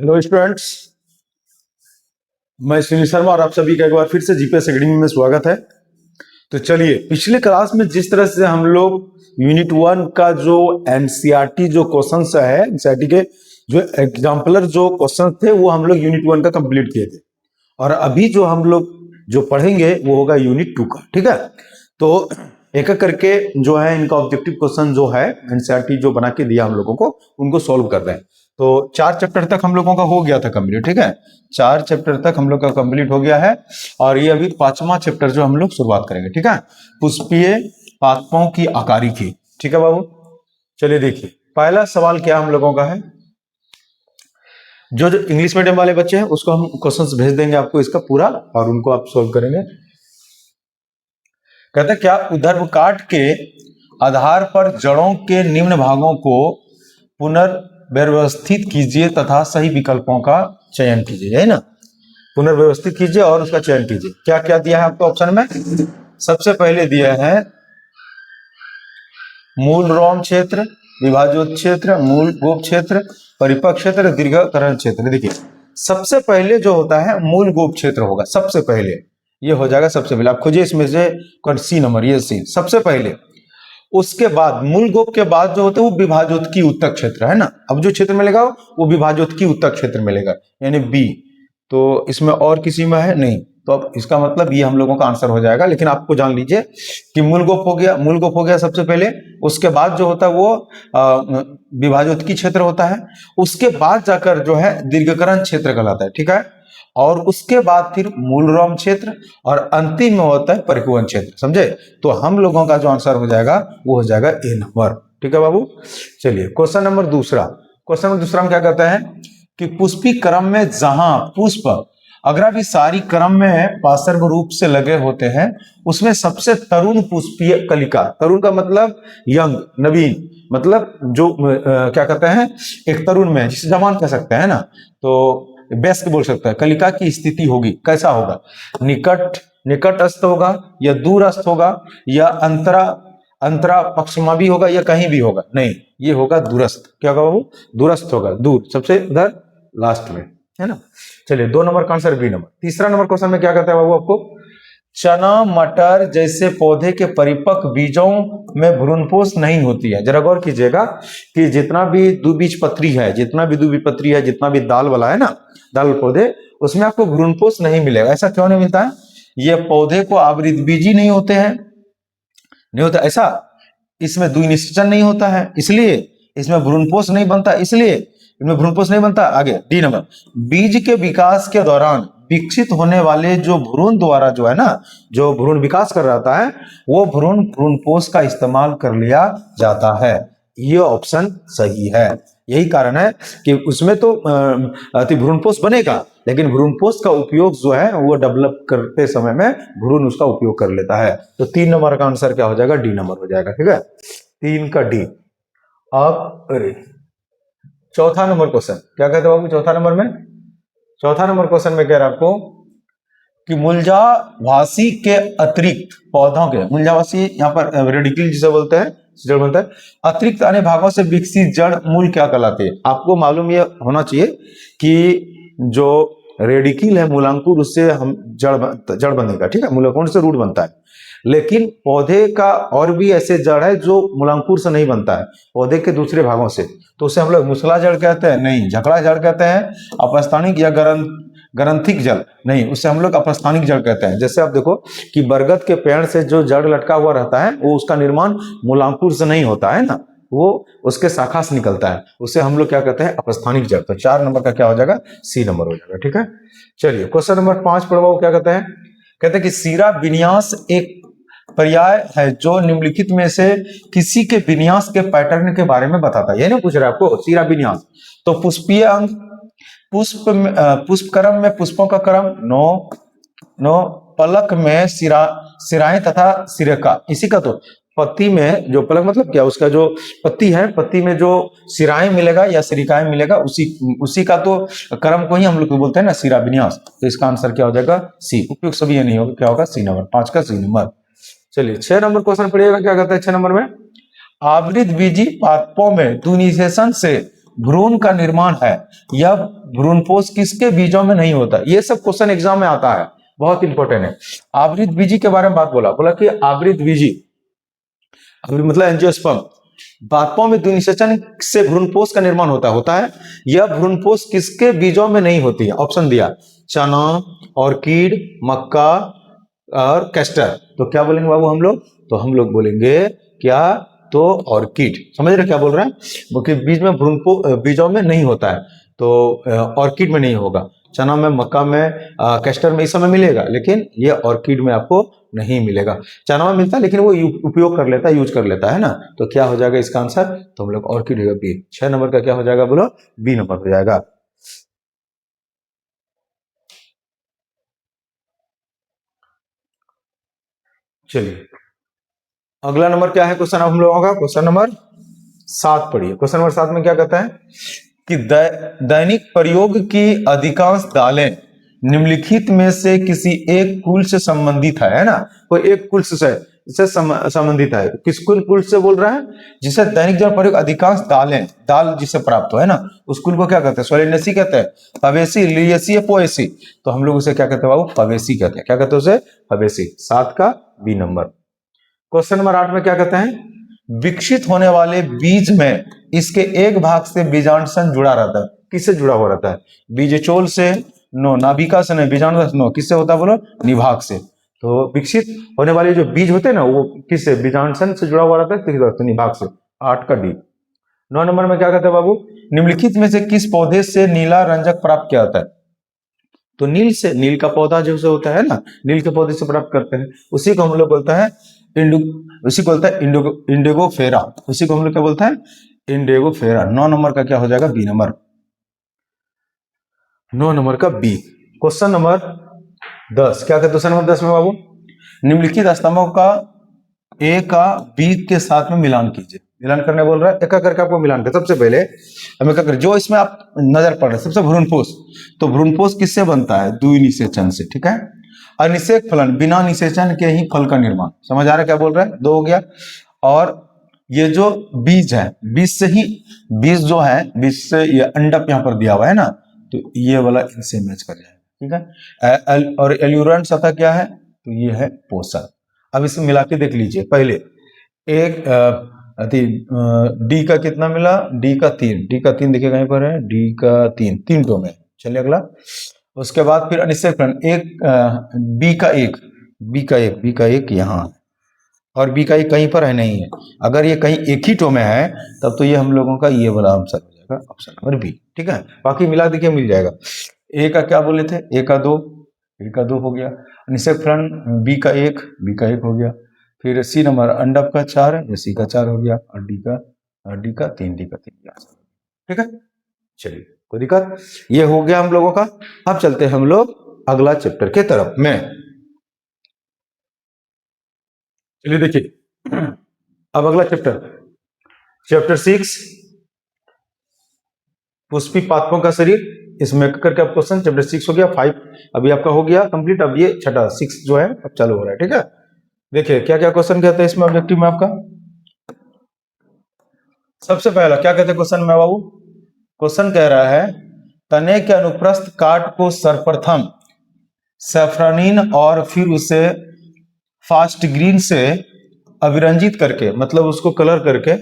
Hello students, मैं सुनील शर्मा और आप सभी का एक बार फिर से जीपीएस एकेडमी में स्वागत है। तो चलिए, पिछले क्लास में जिस तरह से हम लोग यूनिट 1 का जो एनसीईआरटी जो क्वेश्चंस है, एनसीईआरटी के जो एग्जाम्पलर जो क्वेश्चंस थे वो हम लोग यूनिट 1 का कंप्लीट किए थे। और अभी जो हम लोग जो पढ़ेंगे वो होगा यूनिट 2 का। ठीक है, तो एक एक करके जो है इनका ऑब्जेक्टिव क्वेश्चन जो है एनसीईआरटी जो बना के दिया हम लोगों को, उनको सॉल्व कर रहे हैं। तो 4 चैप्टर तक हम लोगों का हो गया था कंप्लीट। ठीक है, 4 चैप्टर तक हम लोग का कंप्लीट हो गया है और ये अभी 5वां चैप्टर जो हम लोग शुरुआत करेंगे। ठीक है, पुष्पीय पादपों की आकारी की। ठीक है बाबू, चलिए देखिए पहला सवाल क्या हम लोगों का है। जो इंग्लिश मीडियम वाले बच्चे हैं उसको हम क्वेश्चंस भेज देंगे आपको इसका पूरा, और उनको आप सॉल्व करेंगे। कहते हैं क्या ऊर्ध्व काट के आधार पर जड़ों के निम्न भागों को पुनर्व्यवस्थित कीजिए तथा सही विकल्पों का चयन कीजिए, है ना। पुनर्व्यवस्थित कीजिए और उसका चयन कीजिए। क्या क्या दिया है आपको ऑप्शन में? सबसे पहले दिया है मूल रोम क्षेत्र, विभाजोत क्षेत्र, मूल गोप क्षेत्र, परिपक्व क्षेत्र, दीर्घकरण क्षेत्र। देखिए सबसे पहले जो होता है मूल गोप क्षेत्र होगा, सबसे पहले ये हो जाएगा। सबसे पहले आप खोजिए इसमें से सी नंबर, ये सी सबसे पहले। उसके बाद मूल गोप के बाद जो होता है वो विभाजोत्की उत्तक क्षेत्र, है ना। अब जो क्षेत्र मिलेगा वो विभाजोत्की उत्तक क्षेत्र मिलेगा, यानी बी। तो इसमें और किसी में है नहीं, तो अब इसका मतलब ये हम लोगों का आंसर हो जाएगा। लेकिन आपको जान लीजिए कि मूल गोप हो गया, मूल गोप हो गया सबसे पहले। उसके बाद जो होता है वो विभाजोत्की क्षेत्र होता है। उसके बाद जाकर जो है दीर्घकरण क्षेत्र कहलाता है। ठीक है, और उसके बाद फिर मूल रोम क्षेत्र, और अंतिम में होता है परिपूर्ण क्षेत्र। समझे? तो हम लोगों का जो आंसर हो जाएगा वो हो जाएगा ए नंबर। ठीक है बाबू, चलिए क्वेश्चन नंबर दूसरा। क्वेश्चन नंबर दूसरा में क्या कहता है कि पुष्पी क्रम में जहां पुष्प अग्राभिसारी क्रम में पार्श्व रूप से लगे होते हैं उसमें सबसे तरुण पुष्पीय कलिका, तरुण का मतलब यंग, नवीन, मतलब जो क्या कहते हैं एक तरुण में, जिसे जवान कह सकते हैं ना, तो बेस्ट बोल सकता है, कलिका की स्थिति होगी। कैसा होगा? निकटस्थ होगा या दूरस्थ होगा या अंतरा पक्षमा भी होगा या कहीं भी होगा? नहीं, ये होगा दूरस्थ। क्या होगा बाबू? दूरस्थ होगा, दूर, सबसे उधर लास्ट में, है ना। चलिए 2 नंबर का आंसर बी नंबर। तीसरा नंबर क्वेश्चन में क्या कहता है बाबू आपको? चना मटर जैसे पौधे के परिपक्व बीजों में भ्रूणपोष नहीं होती है। जरा गौर कीजिएगा कि जितना भी द्विबीजपत्री है, जितना भी द्विबीजपत्री है, जितना भी दाल वाला है ना, दाल पौधे, उसमें आपको भ्रूणपोष नहीं मिलेगा। ऐसा क्यों नहीं मिलता है? ये पौधे को आवृत बीजी नहीं होते हैं, नहीं होता ऐसा। इसमें द्विनिषेचन नहीं होता है, इसलिए इसमें भ्रूणपोष नहीं बनता, इसलिए इनमें भ्रूणपोष नहीं बनता। आगे डी नंबर, बीज के विकास के दौरान विकसित होने वाले जो भ्रूण द्वारा जो है ना, जो भ्रूण विकास कर रहा है वो भ्रूणपोष का इस्तेमाल कर लिया जाता है। ये ऑप्शन सही है। यही कारण है कि उसमें तो भ्रूणपोष बनेगा, लेकिन भ्रूणपोष का उपयोग जो है वो डेवलप करते समय में भ्रूण उसका उपयोग कर लेता है। तो 3 नंबर का आंसर क्या हो जाएगा? डी नंबर हो जाएगा। ठीक है, 3 का डी। अब अरे चौथा नंबर क्वेश्चन क्या कहते हो बाबू? चौथा नंबर क्वेश्चन में कह रहा आपको कि मूलजावासी के अतिरिक्त पौधों के, मूलजावासी यहाँ पर रेडिकल जिसे बोलते हैं, जड़ बनता है, अतिरिक्त अन्य भागों से विकसित जड़ मूल क्या कहलाती है? आपको मालूम ये होना चाहिए कि जो रेडिकल है मूलांकुर, उससे हम जड़ बनेगा। ठीक है, मूलांकुर से रूट बनता है। लेकिन पौधे का और भी ऐसे जड़ है जो मूलांकुर से नहीं बनता है, पौधे के दूसरे भागों से। तो उसे हम लोग मुसला जड़ कहते हैं, नहीं झकड़ा जड़ कहते हैं, अपस्थानिक या ग्रंथिक जड़ नहीं, उससे हम लोग अपस्थानिक जड़ कहते हैं। जैसे आप देखो कि बरगद के पेड़ से जो जड़ लटका हुआ रहता है वो उसका निर्माण मूलांकुर से नहीं होता है ना, वो उसके शाखा से निकलता है, उसे हम लोग क्या कहते हैं? अपस्थानिक जड़। तो 4 नंबर का क्या हो जाएगा? सी नंबर हो जाएगा। ठीक है, चलिए क्वेश्चन नंबर 5 पढ़वाओ। क्या कहते हैं? कहते हैं कि सीरा विन्यास एक पर्याय है जो निम्नलिखित में से किसी के विन्यास के पैटर्न के बारे में बताता है। ये नहीं पूछ रहा आपको सीरा विन्यास। तो पुष्पीय अंग, पुष्प क्रम में पुष्पों का क्रम, नो पलक में सिराएं तथा सिरका, इसी का तो पत्ती में जो पलक मतलब क्या, उसका जो पत्ती है, पत्ती में जो सिराएं मिलेगा या सिरिकाएं मिलेगा, उसी का तो क्रम को ही हम लोग बोलते हैं ना सीरा विन्यास। तो इसका आंसर क्या हो जाएगा? सी। उपयुक्त सभी ये नहीं होगा, क्या होगा? सी नंबर, 5 का सी नंबर। चलिए 6 नंबर क्वेश्चन पढ़िएगा। क्या कहता है 6 नंबर में? आवृत बीजी पादपों में द्विनिषेचन से भ्रूण का निर्माण है, यह भ्रूणपोष किसके बीजों में नहीं होता। ये सब क्वेश्चन एग्जाम में आता है, बहुत इंपॉर्टेंट है। आवृत बीजी के बारे में बात बोला कि आवृत बीजी, आवृत मतलब एंजियोस्पर्म, पादपों में द्विनिषेचन से भ्रूणपोष का निर्माण होता है। यह भ्रूणपोष किसके बीजों में नहीं होती है। ऑप्शन दिया, चना, ऑर्किड, मक्का और कैस्टर। तो क्या बोलेंगे बाबू हम लोग, तो हम लोग बोलेंगे क्या, तो ऑर्किड। समझ रहे क्या बोल रहे हैं, क्योंकि बीज में बीजों में नहीं होता है, तो ऑर्किड में नहीं होगा। चना में, मक्का में, कैस्टर में इस समय मिलेगा, लेकिन ये ऑर्किड में आपको नहीं मिलेगा। चना में मिलता है लेकिन वो उपयोग कर लेता है, यूज कर लेता है ना। तो क्या हो जाएगा इसका आंसर, तो हम लोग ऑर्किड होगा बी। 6 नंबर का क्या हो जाएगा बोलो, बी नंबर हो जाएगा। चलिए अगला नंबर क्या है क्वेश्चन हम लोगों का, क्वेश्चन नंबर 7 पढ़िए। क्वेश्चन नंबर 7 में क्या कहता है कि दैनिक प्रयोग की अधिकांश दालें निम्नलिखित में से किसी एक कुल से संबंधित है ना। कोई एक कुल से संबंधित है। किस कुल से बोल रहा है, जिसे दैनिक जल प्रयोग अधिकांश दालें, दाल जिसे प्राप्त हो है ना, उस कुल को क्या कहते हैं, सोलेनेसी कहते हैं, फबेसी, लिलियेसी या पोएसी। तो हम लोग उसे क्या कहते हैं बाबू, फबेसी कहते हैं। क्या कहते हैं उसे, फबेसी। 7 का बी नंबर। क्वेश्चन नंबर 8 में क्या कहते हैं, विकसित होने वाले बीज में इसके एक भाग से बीजांडसन जुड़ा रहता है। किससे जुड़ा हुआ रहता है, बीजचोल से नो, नाभिका से नहीं, बीजांडसन नो, किससे होता है बोलो, निभाग से। तो विकसित होने वाले जो बीज होते हैं ना, वो किससे, बीजांडसन से जुड़ा हुआ रहता है, तो निभाग से। 8 का डी। 9 नंबर में क्या कहते हैं बाबू, निम्नलिखित में से किस पौधे से नीला रंजक प्राप्त किया जाता है। तो नील से, नील का पौधा जो होता है ना, नील के पौधे से प्राप्त करते हैं, उसी को हम लोग बोलता है उसी को बोलता है इंडिगोफेरा। उसी को हम लोग क्या बोलता है, इंडिगोफेरा। 9 नंबर का क्या हो जाएगा, बी नंबर। 9 नंबर का बी। क्वेश्चन नंबर 10 क्या कहते हैं, क्वेश्चन नंबर 10 में बाबू, निम्नलिखित स्तंभों का ए का बी के साथ में मिलान कीजिए। मिलान करने बोल रहा है, एक करके आपको मिलान कर। सबसे पहले हमें क्या कर, जो इसमें आप नजर पड़ रहे हैं, सबसे भ्रूणपोष। तो भ्रूणपोष किससे बनता है, द्विनिषेचन से, ठीक है। अनिषेक फलन, बिना निषेचन के ही फल का निर्माण। समझ आ रहा है क्या बोल रहा है, 2 हो गया। और ये जो बीज है, बीज से ही, बीज जो है, बीज से ये अंडक यहाँ पर दिया हुआ है ना, तो ये वाला इनसे मैच कर जाएगा, ठीक है। और एल्यूरेंट सतह क्या है, तो ये है पोषक। अब इसे मिला के देख लीजिए। पहले एक डी का कितना मिला, डी का 3, डी का 3 देखिए कहीं पर है, डी का 3 टो में। चलिए अगला, उसके बाद फिर अनिश्चय फलन, एक बी का 1, बी का एक यहाँ, और बी का 1 कहीं पर है, नहीं है। अगर ये कहीं एक ही टो में है, तब तो ये हम लोगों का ये वाला आंसर हो जाएगा, ऑप्शन नंबर बी, ठीक है। बाकी मिला देखिए मिल जाएगा। ए का क्या बोले थे, ए का 2, ए का 2 हो गया। अनिश्चय फलन बी का 1, बी का 1 हो गया। फिर सी नंबर अंडक का 4 है, सी का 4 हो गया, और डी का 3, डी का 3, ठीक है। चलिए कोई दिक्कत, ये हो गया हम लोगों का। अब चलते हैं हम लोग अगला चैप्टर के तरफ में। चलिए देखिए अब अगला चैप्टर 6, पुष्पी पादपों का शरीर। इसमें करके आप क्वेश्चन चैप्टर 6 हो गया, 5 अभी आपका हो गया कंप्लीट। अब ये छठा 6 जो है अब चालू हो रहा है, ठीक है। देखिए क्या क्या क्वेश्चन कहते हैं इसमें, ऑब्जेक्टिव में आपका। सबसे पहला क्या कहते हैं क्वेश्चन में बाबू, क्वेश्चन कह रहा है तने के अनुप्रस्थ काट को सर्वप्रथम सैफ्रानीन और फिर उसे फास्ट ग्रीन से अभिरंजित करके, मतलब उसको कलर करके,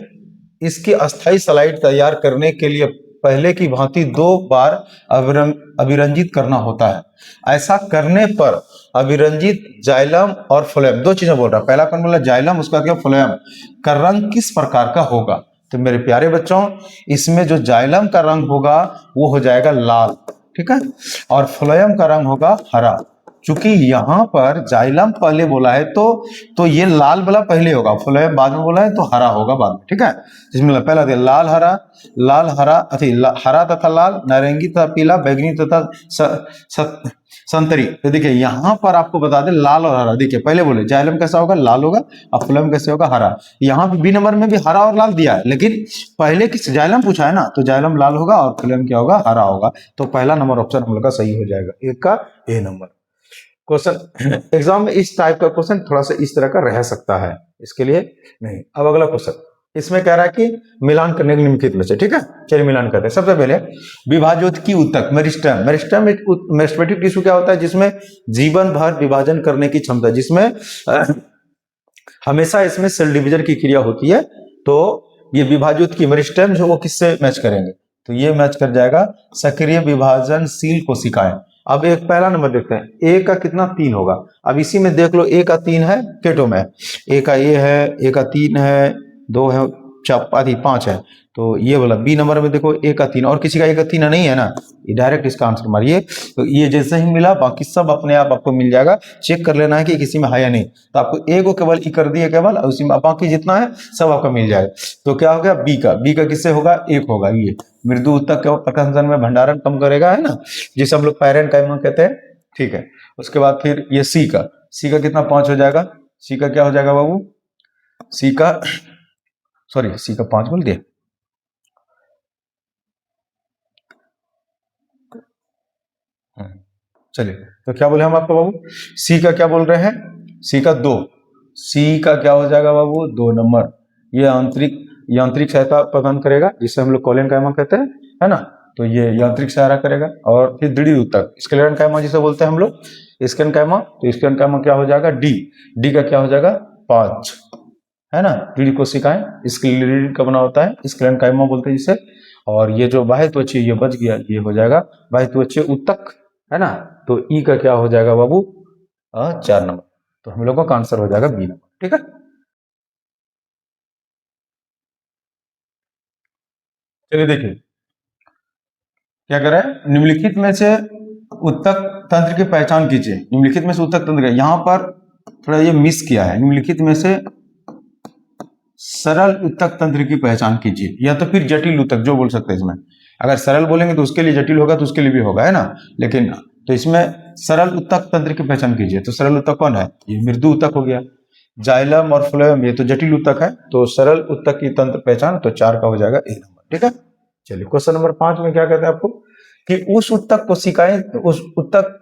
इसकी अस्थाई स्लाइड तैयार करने के लिए पहले की भांति 2 बार अभिरंजित करना होता है। ऐसा करने पर अभिरंजित जाइलम और फ्लोएम, 2 चीजें बोल रहा है। पहला कौन बोला, जाइलम, उसका क्या फ्लोएम का रंग किस प्रकार का होगा। तो मेरे प्यारे बच्चों, इसमें जो जाइलम का रंग होगा वो हो जाएगा लाल, ठीक है, और फ्लोएम का रंग होगा हरा। चूंकि यहां पर जाइलम पहले बोला है, तो ये लाल वाला पहले होगा, फ्लोएम बाद में बोला है तो हरा होगा बाद में, ठीक है। जिसमें पहला दे लाल हरा, हरा तथा लाल, नारंगी तथा पीला, बैगनी तथा संतरी। तो देखिए यहां पर आपको बता दें लाल और हरा। देखिए पहले बोले जाइलम कैसा होगा, लाल होगा, और फ्लोएम कैसे होगा, हरा। यहाँ पे बी नंबर में भी हरा और लाल दिया है, लेकिन पहले किस जाइलम पूछा है ना, तो जाइलम लाल होगा और फ्लोएम क्या होगा, हरा होगा। तो पहला नंबर ऑप्शन हम लोग का सही हो जाएगा, एक का ए नंबर। क्वेश्चन एग्जाम में इस टाइप का क्वेश्चन थोड़ा सा इस तरह का रह सकता है, इसके लिए नहीं। अब अगला क्वेश्चन, इसमें कह रहा है कि मिलान करने के निम्नलिखित में से, ठीक है। चलिए मिलान करते हैं। सबसे पहले विभाज्योति ऊतक मेरिस्टेम। मेरिस्टेम एक मेरिस्टेमेटिक टिश्यू क्या होता है जिसमें जीवन भर विभाजन करने की क्षमता, जिसमें हमेशा इसमें सेल डिवीजन की क्रिया होती है। तो ये विभाज्योति की मेरिस्टेम जो वो किससे मैच करेंगे, तो ये मैच कर जाएगा सक्रिय विभाजनशील कोशिकाएं। अब एक पहला नंबर देखते हैं, ए का कितना 3 होगा। अब इसी में देख लो, ए का 3 है केटो में, ए का ए है, ए का 3 है, 2 है, 5 है। तो ये बोला बी नंबर में देखो ए का 3, और किसी का ए का 3 नहीं है ना, ये डायरेक्ट इसका आंसर मारिए। तो ये जैसे ही मिला बाकी सब अपने आप आपको मिल जाएगा। चेक कर लेना है कि किसी में है या नहीं, तो आपको ए को केवल ई कर दिए केवल, और उसी में बाकी जितना है सब आपका मिल जाएगा। तो क्या हो गया बी का किससे होगा, एक होगा। ये मृदु ऊतक के प्रकाशन में भंडारण कम करेगा, है ना, जिसे हम लोग पैरेन्काइमा कहते हैं, ठीक है। उसके बाद फिर ये सी का कितना 5 हो जाएगा। सी का क्या हो जाएगा बाबू, सी का 5 बोल दिए। चलिए तो क्या बोले हम आपको बाबू, सी का क्या बोल रहे हैं, सी का 2, सी का क्या हो जाएगा बाबू 2 नंबर। ये यांत्रिक सहायता प्रदान करेगा, जिसे हम लोग कोलेनकाइमा कहते हैं, है ना। तो ये यांत्रिक सहायता करेगा। और फिर दृढ़ ऊतक स्क्लेरेनकाइमा जिसे बोलते हैं हम लोग, स्क्लेरेनकाइमा, तो स्क्लेरेनकाइमा क्या हो जाएगा डी का क्या हो जाएगा 5, है ना। दृढ़ कोशिकाएं स्क्लेरिड का बना होता है, स्क्लेरेनकाइमा बोलते हैं जिसे। और ये जो बाह्य त्वचीय ये बच गया, ये हो जाएगा बाह्य त्वचीय ऊतक, है ना। तो ई का क्या हो जाएगा बाबू 4 नंबर। तो हम लोगों का आंसर हो जाएगा बी नंबर, ठीक है। चलिए देखिए क्या कर रहा है, निम्नलिखित में से ऊतक तंत्र की पहचान कीजिए। निम्नलिखित में से ऊतक तंत्र, यहां पर थोड़ा ये मिस किया है, निम्नलिखित में से सरल ऊतक तंत्र की पहचान कीजिए, या तो फिर जटिल ऊतक जो बोल सकते हैं। इसमें अगर सरल बोलेंगे तो उसके लिए जटिल होगा, तो उसके लिए भी होगा, है ना। लेकिन तो इसमें सरल ऊतक तंत्र की पहचान कीजिए। तो सरल ऊतक कौन है, ये मृदु ऊतक हो गया। जाइलम और फ्लोएम ये तो जटिल ऊतक है। तो सरल ऊतक की तंत्र पहचान तो 4 का हो जाएगा ए नंबर, ठीक है। चलिए क्वेश्चन नंबर 5 में क्या कहते हैं आपको, कि उस ऊतक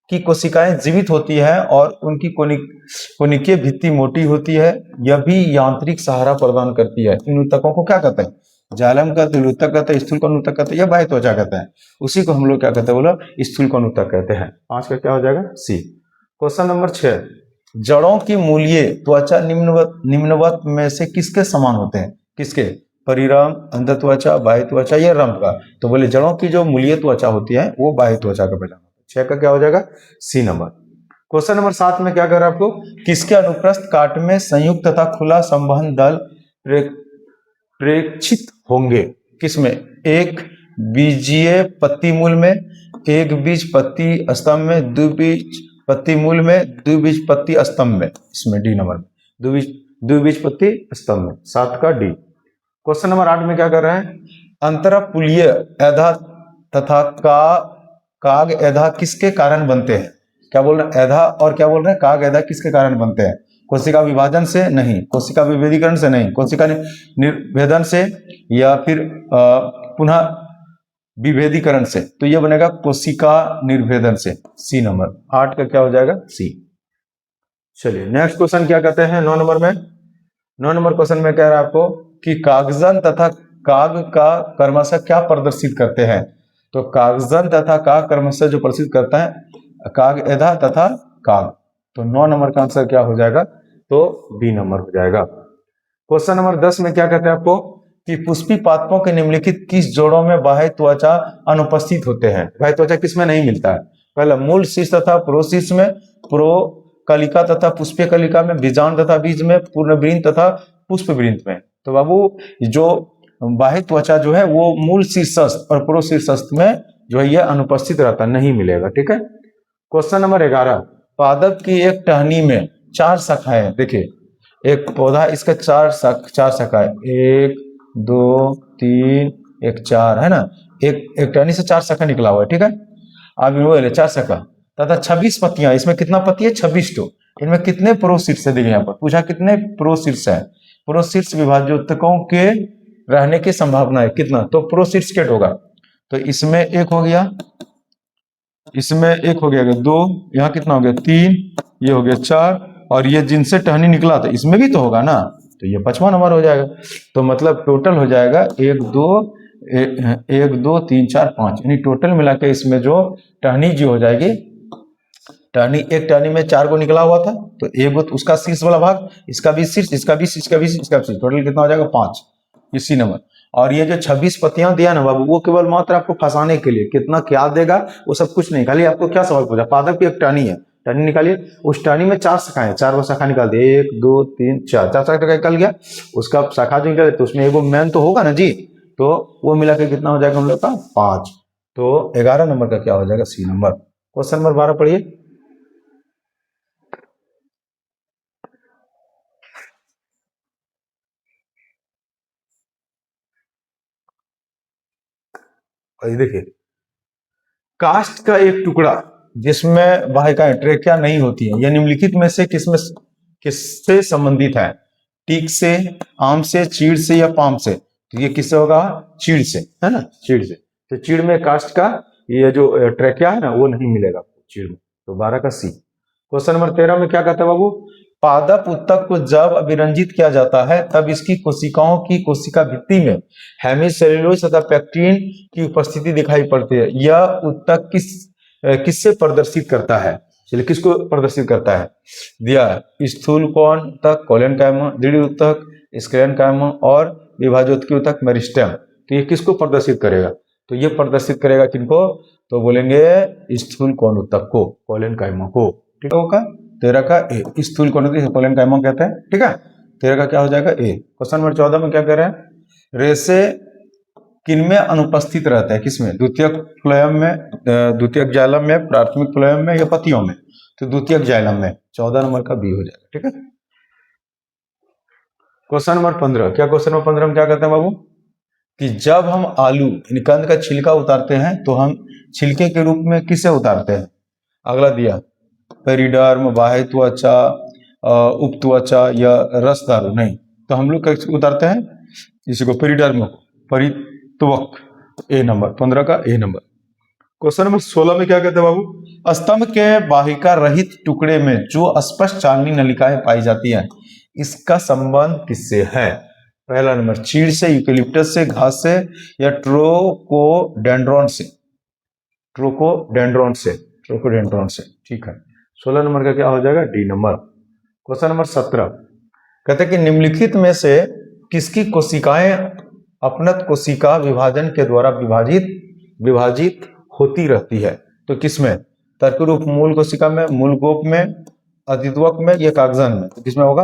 की कोशिकाएं जीवित होती है और उनकी कोनिकीय भित्ति मोटी होती है, यह भी यांत्रिक सहारा प्रदान करती है। इन ऊतकों को क्या कहते हैं, जाइलम कहते हैं, ऊतक कहते हैं, स्थूलकोण ऊतक कहते हैं, या बाह्य त्वचा कहते हैं। उसी को हम लोग क्या कहते हैं, बोलो स्थूलकोण ऊतक कहते हैं। 5 का क्या हो जाएगा सी। क्वेश्चन नंबर 6, जड़ों की मूलीय त्वचा निम्नवत में से किसके समान होते हैं, किसके, परिरंभ, अंत त्वचा, बाह्य त्वचा या रंभ का। तो बोले जड़ों की जो मूलीय त्वचा होती है वो बाह्य त्वचा का पहचान। 6 का क्या हो जाएगा सी नंबर। क्वेश्चन नंबर 7 में क्या कर रहा है आपको, किसके अनुप्रस्थ काट में संयुक्त तथा खुला संवहन दल प्रेक्षित होंगे, किसमें, एक बीजीय पत्ती मूल में, एक बीज पत्ती स्तंभ में, द्विबीज पत्ती मूल में, द्विबीज पत्ती स्तंभ में। इसमें डी नंबर में द्विबीज पत्ती स्तंभ में, 7 का डी। क्वेश्चन नंबर 8 में क्या कर रहे हैं, अंतरपुलीय एधा तथा काग एधा किसके कारण बनते हैं। क्या बोल रहे हैं, एधा और क्या बोल रहे हैं, काग एधा किसके कारण बनते हैं, कोशिका विभाजन से नहीं, कोशिका विभेदीकरण से नहीं, कोशिका निर्भेदन से, या फिर पुनः विभेदीकरण से। तो ये बनेगा कोशिका निर्भेदन से, सी नंबर। 8 का क्या हो जाएगा सी। चलिए नेक्स्ट क्वेश्चन क्या कहते हैं 9 नंबर में। 9 नंबर क्वेश्चन में कह रहा है आपको कि कागजन तथा काग का कर्मशः क्या प्रदर्शित करते हैं। तो कागजन तथा काग कर्मशः जो प्रदर्शित करता है काग एधा तथा काग। तो 9 नंबर का आंसर क्या हो जाएगा, तो बी नंबर हो जाएगा। क्वेश्चन नंबर 10 में क्या कहते हैं आपको, कि पुष्पी पादपों के निम्नलिखित किस जोड़ों में बाह्य त्वचा अनुपस्थित होते हैं। बाह्य त्वचा किसमें नहीं मिलता है, पहला मूल शीर्ष तथा प्रोशीर्ष में, प्रोकलिका तथा पुष्पीय कलिका में, बीजांड तथा बीज में, पूर्णवृंत तथा पुष्पवृंत में। तो बाबू जो बाह्य त्वचा जो है वो मूल शीर्षस्थ और प्रोशीर्षस्थ में जो है ये अनुपस्थित रहता, नहीं मिलेगा, ठीक है। क्वेश्चन नंबर 11, पादप की एक टहनी में 4 शाखाएं, देखिए एक पौधा इसका 4 शाखाएं, 1 2 3 1 4, है ना। एक टहनी से 4 शाखा निकला हुआ है, ठीक है। अब वो 4 शाखा तथा 26 पत्तियां, इसमें कितना पत्ती है 26 टो। इनमें कितने प्रोशीर्ष है, देखिए यहाँ पर पूछा कितने प्रोशीर्ष है। प्रोशीर्ष विभाज्योतकों के रहने की संभावना है कितना, तो प्रोशीर्ष केट होगा। तो इसमें 1 हो गया, इसमें 1 हो गया 2, यहाँ कितना हो गया 3, ये हो गया 4, और ये जिनसे टहनी निकला था इसमें भी तो होगा ना। तो ये 5वां नंबर हो जाएगा। तो मतलब टोटल हो जाएगा 1 2 3 4 5, यानी टोटल मिला के इसमें जो टहनी जी हो जाएगी, टहनी एक टहनी में 4 को निकला हुआ था, तो एक उसका शीर्ष वाला भाग, इसका भी शीर्ष, इसका भी शीर्ष, इसका भी शीर्ष, इसका भी शीर्ष, टोटल कितना हो जाएगा 5, इसी नंबर। और ये जो 26 पत्तियां दिया ना बाबू, वो केवल मात्र आपको फंसाने के लिए, कितना क्या देगा वो सब कुछ नहीं, खाली आपको क्या सवाल पूछा, पादप की एक टहनी है, टहनी निकालिए, उस टहनी में 4 शाखाएं हैं, 4 शाखा निकाल दिए, 1 2 3 4, 4 शाखा निकल गया, उसका शाखा जो निकल तो उसमें एगो मैन तो होगा ना जी, तो वो मिला के कितना हो जाएगा हम लोग का 5। तो 11 नंबर का क्या हो जाएगा, सी नंबर। क्वेश्चन नंबर 12 पढ़िए। देखिए, कास्ट का एक टुकड़ा जिसमें वाहिकाएं ट्रेकिया नहीं होती है, यह निम्नलिखित में से किससे संबंधित है, टीक से, आम से, चीड़ से या पाम से। तो ये किससे होगा, चीड़ से, है ना, चीड़ से। तो चीड़ में कास्ट का ये जो ट्रेकिया है ना वो नहीं मिलेगा चीड़ में। तो 12 का सी। क्वेश्चन नंबर 13 में क्या कहता है बाबू, पादप उत्तक को जब अभिरंजित किया जाता है तब इसकी कोशिकाओं की कोशिका भित्ति में हेमिसेल्यूलोज तथा पेक्टिन की उपस्थिति दिखाई पड़ती है। यह उत्तक किससे प्रदर्शित करता है, चलिए किसको प्रदर्शित करता है, दिया स्थूल कोण उत्तक, कोलेनकाइमा, दृढ़ उत्तक, स्क्लेरेनकाइमा और विभाजोत्की उत्तक, मेरिस्टेम। तो ये किसको प्रदर्शित करेगा, तो ये प्रदर्शित करेगा किनको, तो बोलेंगे स्थूल कोण उत्तक को, कोलेनकाइमा को। ठीक होगा। 13 का ए, स्थूल कोण कोलेनकाइमा कहते हैं। ठीक है, 13 का क्या हो जाएगा ए। क्वेश्चन नंबर 14 में क्या कह रहे हैं, रेशे किनमें अनुपस्थित रहता है, किसमें, द्वितीयक फ्लोएम में, द्वितीयक जाइलम में, प्राथमिक फ्लोएम में या पत्तियों में, तो द्वितीयक जाइलम में। 14 नंबर का बी हो जाएगा। ठीक है। क्वेश्चन नंबर 15, क्या क्वेश्चन नंबर 15 में क्या कहते हैं बाबू, कि जब हम आलू कंद का छिलका उतारते हैं तो हम छिलके के रूप में किसे उतारते हैं। अगला दिया पेरिडर्म, बाह्य त्वचा, उपत्वचा या रसदारू, नहीं, तो हम लोग कैसे उतारते हैं, इसी को पेरिडर्म, परित्वक। ए नंबर, 15 का ए नंबर। क्वेश्चन नंबर 16 में क्या कहते हैं बाबू, स्तंभ के वाहिका रहित टुकड़े में जो स्पष्ट चांदनी नलिकाएं पाई जाती हैं, इसका संबंध किससे है। पहला नंबर चीड़ से, यूकेलिप्टस से, घास से या ट्रोकोडेंड्रॉन से, ट्रोकोडेंड्रॉन से। ठीक है, 16 नंबर का क्या हो जाएगा, डी नंबर। क्वेश्चन नंबर 17 कहते हैं कि निम्नलिखित में से किसकी कोशिकाएं अपनत कोशिका विभाजन के द्वारा विभाजित होती रहती है। तो किसमें, तर्करूप मूल कोशिका में, मूल गोप में, अधित्वक में या कागजन में। तो किसमें होगा,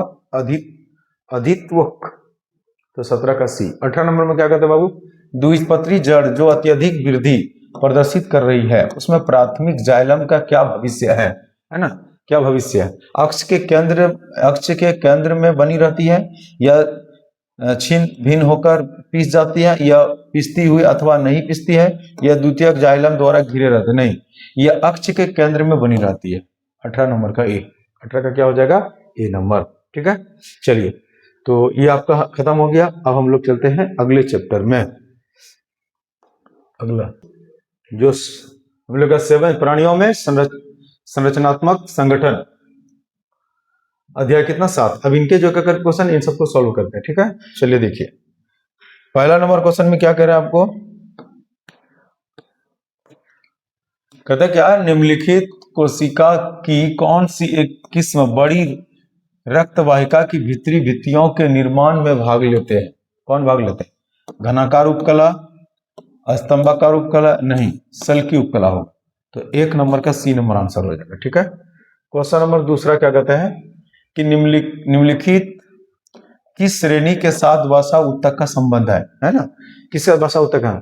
अधित्वक। तो 17 का सी। 18 नंबर में क्या कहते हैं बाबू, द्विपत्री जड़ जो अत्यधिक वृद्धि प्रदर्शित कर रही है उसमें प्राथमिक जाइलम का क्या भविष्य है ना, क्या भविष्य है। अक्ष के केंद्र में बनी रहती है या छिन्न भिन्न होकर पिस जाती है या पिसती हुई अथवा नहीं पिसती है या द्वितीयक जाइलम द्वारा घिरे रहते, नहीं, यह अक्ष के केंद्र में बनी रहती है। 18 नंबर का ए। 18 का क्या हो जाएगा, ए नंबर। ठीक है, चलिए, तो ये आपका खत्म हो गया। अब हम लोग चलते हैं अगले चैप्टर में। अगला जो हम लोग का 7 प्राणियों में संरचनात्मक संगठन, अध्याय कितना 7। अब इनके जो क्वेश्चन इन सबको सॉल्व करते हैं। ठीक है, चलिए देखिए, पहला नंबर क्वेश्चन में क्या कह रहे हैं आपको, कहते हैं क्या, निम्नलिखित कोशिका की कौन सी एक किस्म बड़ी रक्त वाहिका की भीतरी भित्तियों के निर्माण में भाग लेते हैं। कौन भाग लेते हैं, घनाकार उपकला, स्तंभाकार उपकला, नहीं, सल्की उपकला होगा। तो 1 नंबर का सी नंबर आंसर हो जाएगा। ठीक है। क्वेश्चन नंबर दूसरा क्या कहते हैं कि निम्नलिखित किस श्रेणी के साथ वसा उत्तक का संबंध है ना, किसके साथ वसा उत्तक है,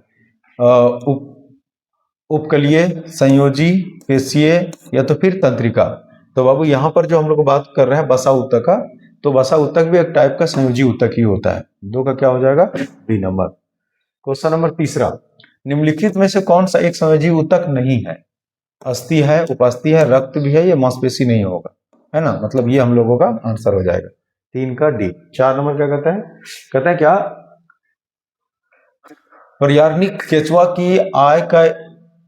उपकलीय, संयोजी, पेशीय या तो फिर तंत्रिका। तो बाबू यहाँ पर जो हम लोग बात कर रहे हैं वसा उत्तक का, तो वसा उत्तक भी एक टाइप का संयोजी उत्तक ही होता है। 2 का क्या हो जाएगा, बी नंबर। क्वेश्चन नंबर तीसरा, निम्नलिखित में से कौन सा एक संयोजी उत्तक नहीं है, अस्थि है, उपास्थि है, रक्त भी है, या मांसपेशी नहीं होगा, है ना, मतलब ये हम लोगों का आंसर हो जाएगा। 3 का डी। 4 नंबर क्या कहता है, कहता है क्या, पर्यारणिक केचुआ की आय का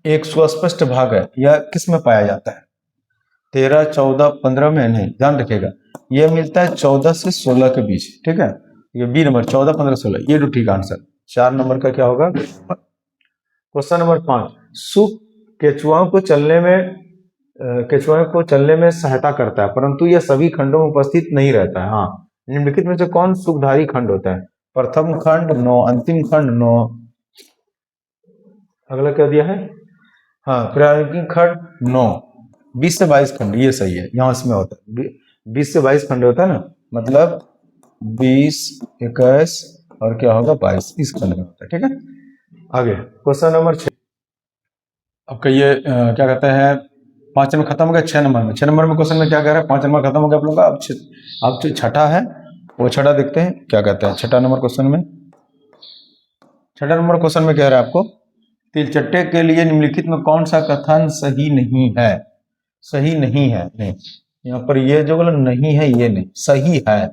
एक सुस्पष्ट भाग है, यह किस में पाया जाता है। 13, 14, 15 में नहीं, ध्यान रखिएगा, ये मिलता है 14 से 16 के बीच, ठीक है। ये बी नंबर 14, 15, 16, ये तो ठीक आंसर। 4 नंबर का क्या होगा? क्वेश्चन नंबर 5, सूप केचुआओं को चलने में केचुआओं को चलने में सहायता करता है, परंतु यह सभी खंडों में उपस्थित नहीं रहता है। हाँ, निम्नलिखित में से कौन सुखधारी खंड होता है? प्रथम खंड नो, अंतिम खंड नो, अगला क्या दिया है? हाँ, प्रारंभिक खंड नो, 20 से 22 खंड, ये सही है। यहाँ इसमें होता है 20 से 22 खंड होता है ना, मतलब 20, 21 और क्या होगा 22, इस खंड में होता है, ठीक है। आगे क्वेश्चन नंबर 6, आपका ये क्या कहते हैं, 5 नंबर खत्म हो गया। 6 नंबर में, 6 नंबर में क्वेश्चन में क्या कह रहा है? 5 नंबर खत्म हो गया आप लोगों का। अब जो छठा है वो छठा देखते हैं क्या कहते हैं। छठा नंबर क्वेश्चन में, छठा नंबर क्वेश्चन में कह रहा है आपको, तिलचट्टे के लिए निम्नलिखित में कौन सा कथन सही नहीं है? सही नहीं है, नहीं, यहाँ पर ये जो बोला नहीं है, ये नहीं, सही है।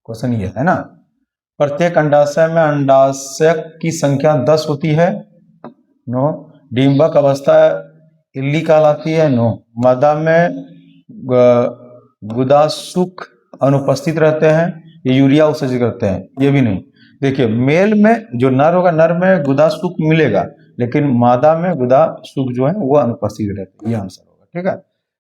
क्वेश्चन ये है ना, प्रत्येक अंडाशय में अंडाशय की संख्या 10 होती है। नो। डिंबक अवस्था इल्ली कहलाती है। नो। मादा में गुदासुक अनुपस्थित रहते हैं, ये यूरिया उत्सर्जित करते हैं, ये भी नहीं। देखिए, मेल में जो नर होगा, नर में गुदासुक मिलेगा, लेकिन मादा में गुदासुक जो है वो अनुपस्थित रहते हैं, ये आंसर होगा, ठीक है।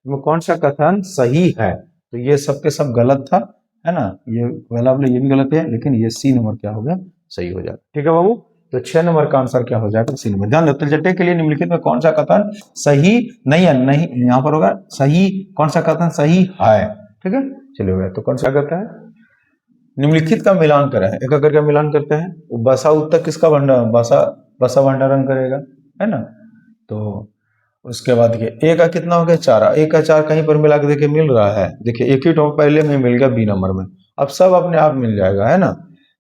इसमें कौन सा कथन सही है? तो ये सब के सब गलत था, है ना। ये पहला वाला ये भी गलत है, लेकिन ये सी नंबर क्या हो गया? सही हो जाएगा, ठीक है बाबू। तो 6 नंबर का आंसर क्या हो जाएगा? C number. ध्यान दो, तिलचट्टे के लिए निम्नलिखित में कौन सा कथन सही नहीं है? नहीं, यहाँ पर होगा सही, कौन सा कथन सही है, ठीक है। चलिए हो गया। तो कौन सा कहता है? निम्नलिखित का मिलान करें, एक एक करके मिलान करते हैं। बसा उत्तक किसका भंडारण, बसा भंडारण करेगा, है ना। तो उसके बाद देखिए ए का कितना हो गया? 4। ए का 4 कहीं पर मिला के देखिए मिल रहा है, देखिए एक ही टॉप पहले में मिल गया बी नंबर में, अब सब अपने आप मिल जाएगा, है ना।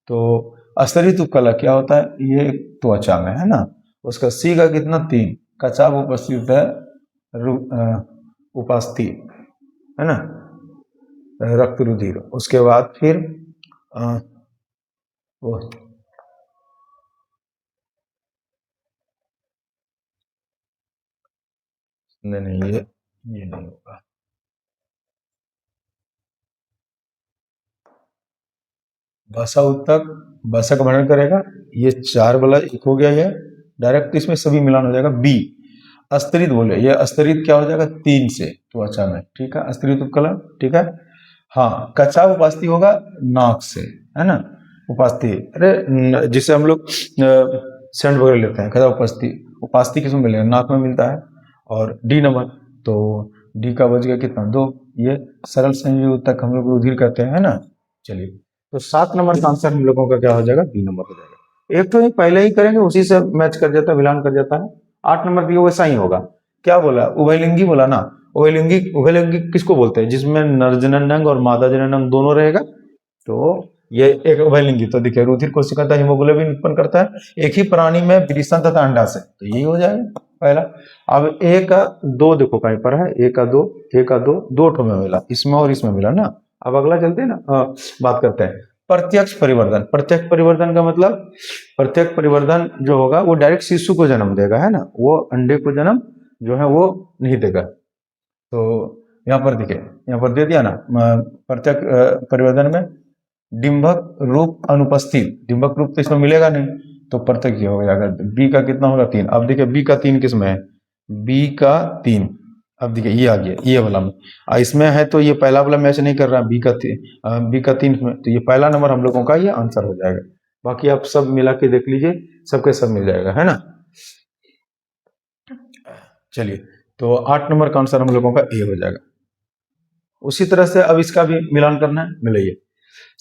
तो अस्तरित उपकला क्या होता है? ये त्वचा में, है ना। उसका सी का कितना? 3। कचाप उपस्थित है, उपस्थित, है ना, रक्त रुधिर। उसके बाद फिर वो नहीं, ये नहीं होगा। बसा उत्तक बसा का भरण करेगा, ये 4 वाला एक हो गया, ये डायरेक्ट इसमें सभी मिलान हो जाएगा। बी अस्तरित बोले, ये अस्तरित क्या हो जाएगा? 3 से त्वचा में, ठीक है, अस्तरित उपकला, ठीक है। हाँ, कचाप उपास्थि होगा नाक से, है ना, उपास्थि, अरे जिसे हम लोग सेंट वगैरह लेते हैं, कचाप उपास्थि, उपास्थि किसमें मिलेगा? नाक में मिलता है। और डी नंबर, तो डी का बच गया कितना? 2। ये सरल संयुग तक हम लोग रुधिर कहते हैं, है ना। चलिए, तो 7 नंबर का आंसर हम लोगों का क्या हो जाएगा? बी नंबर हो जाएगा। एक तो ही पहले ही करेंगे, उसी से मैच कर जाता है, मिलान कर जाता है। 8 नंबर भी वैसा ही होगा। क्या बोला? उभयलिंगी बोला ना। उभयलिंगी, उभयलिंगी किसको बोलते हैं? जिसमें नर जननांग और मादा जननांग दोनों रहेगा, तो ये एक उभयलिंगी। तो देखिए, रुधिर कोशिका तथा हीमोग्लोबिन उत्पन्न करता है एक ही प्राणी में, विषण तथा अंडा से, तो यही हो जाएगा पहला। अब ए का 2 देखो कहीं पर है, ए का 2, ए का 2, 2 ठो में मिला, इसमें और इसमें मिला ना। अब अगला चलते हैं ना, बात करते हैं प्रत्यक्ष परिवर्तन। प्रत्यक्ष परिवर्तन का मतलब, प्रत्यक्ष परिवर्तन जो होगा वो डायरेक्ट शिशु को जन्म देगा, है ना, वो अंडे को जन्म जो है वो नहीं देगा। तो यहाँ पर देखिए, यहाँ पर दे दिया ना, प्रत्यक्ष परिवर्तन में डिंबक रूप अनुपस्थित, डिंबक रूप तो इसमें मिलेगा नहीं, तो प्रत्यक्ष हो जाएगा। बी का कितना होगा? 3। अब देखिए बी का 3 किस में है? बी का 3, अब देखिए ये आ गया, ये वाला में इसमें है, तो ये पहला वाला मैच नहीं कर रहा, बी का 3 में, तो ये पहला नंबर हम लोगों का ये आंसर हो जाएगा। बाकी आप सब मिला के देख लीजिए, सबके सब मिल जाएगा, है ना। चलिए, तो 8 नंबर का आंसर हम लोगों का ए हो जाएगा। उसी तरह से अब इसका भी मिलान करना है, मिलाइए।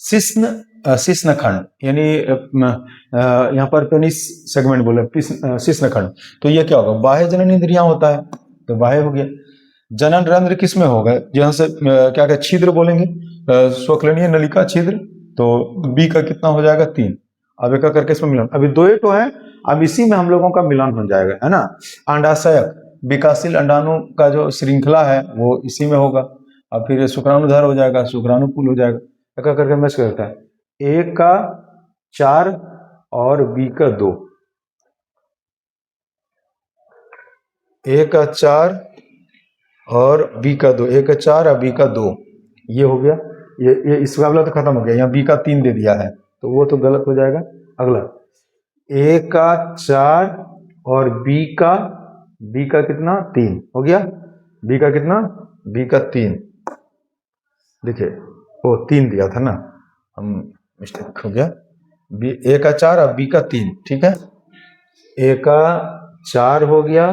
शिश्न खंड, यानी यहाँ पर पेनिस सेगमेंट बोले, शिश्न खंड, तो ये क्या होगा? बाह्य जनन इंद्रियां होता है, तो बाह्य हो गया। जनन रंध्र किस में होगा? जहां से क्या क्या छिद्र बोलेंगे, स्वक्लनीय नलिका छिद्र, तो बी का कितना हो जाएगा? 3। अब एक करके इसमें मिलान, अभी 2 तो है, अब इसी में हम लोगों का मिलान हो जाएगा, है ना। अंडाशय, विकासशील अंडाणु का जो श्रृंखला है वो इसी में होगा। अब फिर शुक्राणुधर हो जाएगा, शुक्राणुपुल हो जाएगा, एक करके मैच करता है। ए का 4 और बी का 2, ए का 4 और बी का 2, ए का 4 और बी का 2, ये हो गया। ये इसका वाला तो खत्म हो गया, यहाँ बी का 3 दे दिया है तो वो तो गलत हो जाएगा। अगला ए का 4 और बी का कितना 3 हो गया, बी का कितना, बी का 3, देखिए वो 3 दिया था ना, हम मिस्टेक हो गया, बी ए का 4 और बी का 3, ठीक है, ए का 4 हो गया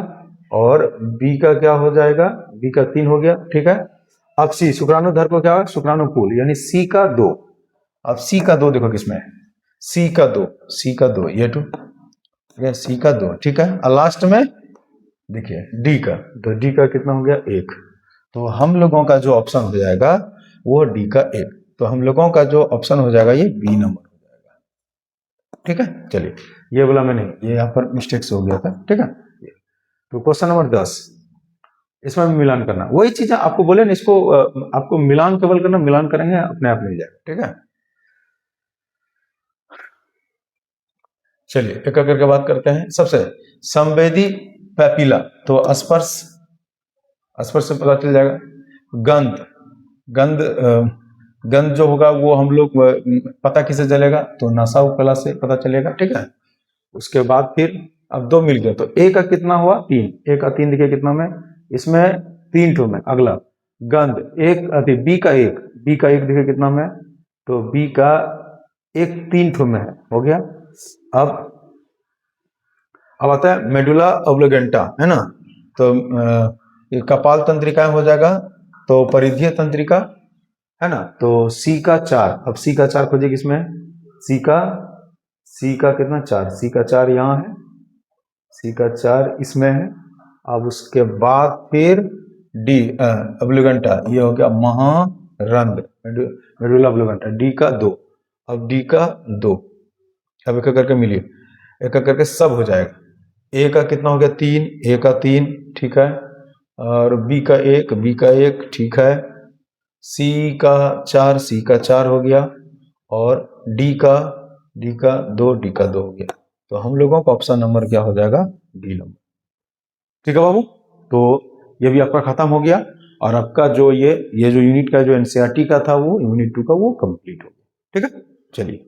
और बी का क्या हो जाएगा, बी का 3 हो गया, ठीक है। अब सी शुक्राणुधर को क्या है, शुक्राणुकूल यानी सी का 2, अब सी का 2 देखो किसमें है, सी का 2 ये टू, सी का 2, ठीक है। और लास्ट में देखिए डी का, तो डी का कितना हो गया 1, तो हम लोगों का जो ऑप्शन हो जाएगा वो डी का 1, तो हम लोगों का जो ऑप्शन हो जाएगा ये बी नंबर हो जाएगा, ठीक है। चलिए ये बोला मैंने, ये यहाँ पर मिस्टेक से हो गया था, ठीक है। तो क्वेश्चन नंबर 10, इसमें भी मिलान करना, वही चीज आपको बोले ना, इसको आपको मिलान केवल करना, मिलान करेंगे अपने आप मिल जाएगा, ठीक है। चलिए एक एक करके बात करते हैं। सबसे संवेदी पैपिला, तो स्पर्श से पता चल जाएगा। गंध जो होगा वो हम लोग पता किसे चलेगा, तो नासाऊ कला से पता चलेगा, ठीक है। उसके बाद फिर अब 2 मिल गया, तो ए का कितना हुआ 3, ए का 3 देखिए कितना में, इसमें 3 ठो में। अगला गंध बी का 1, देखिए कितना में, तो बी का 1 3 ठो में है, हो गया। अब आता है मेडुला ऑब्लिगेंटा, है ना, तो कपाल तंत्रिका हो जाएगा, तो परिधीय तंत्रिका, है ना, तो सी का 4, अब सी का 4 खोजिए किसमें, सी का कितना 4, सी का 4 यहाँ है, सी का 4 इसमें है। अब उसके बाद फिर डी ऑब्लिगेंटा, ये हो गया महारंध्र, मेडुला ऑब्लिगेंटा, डी का 2, अब डी का 2, अब एक करके मिलिए, एक करके सब हो जाएगा। ए का कितना हो गया 3, ए का 3, ठीक है, और बी का 1, ठीक है, सी का 4 हो गया, और डी का 2 हो गया, तो हम लोगों का ऑप्शन नंबर क्या हो जाएगा, डी नंबर, ठीक है बाबू। तो ये भी आपका खत्म हो गया, और आपका जो ये जो यूनिट का जो एनसीईआरटी का था वो यूनिट 2 का वो कंप्लीट हो गया, ठीक है। चलिए।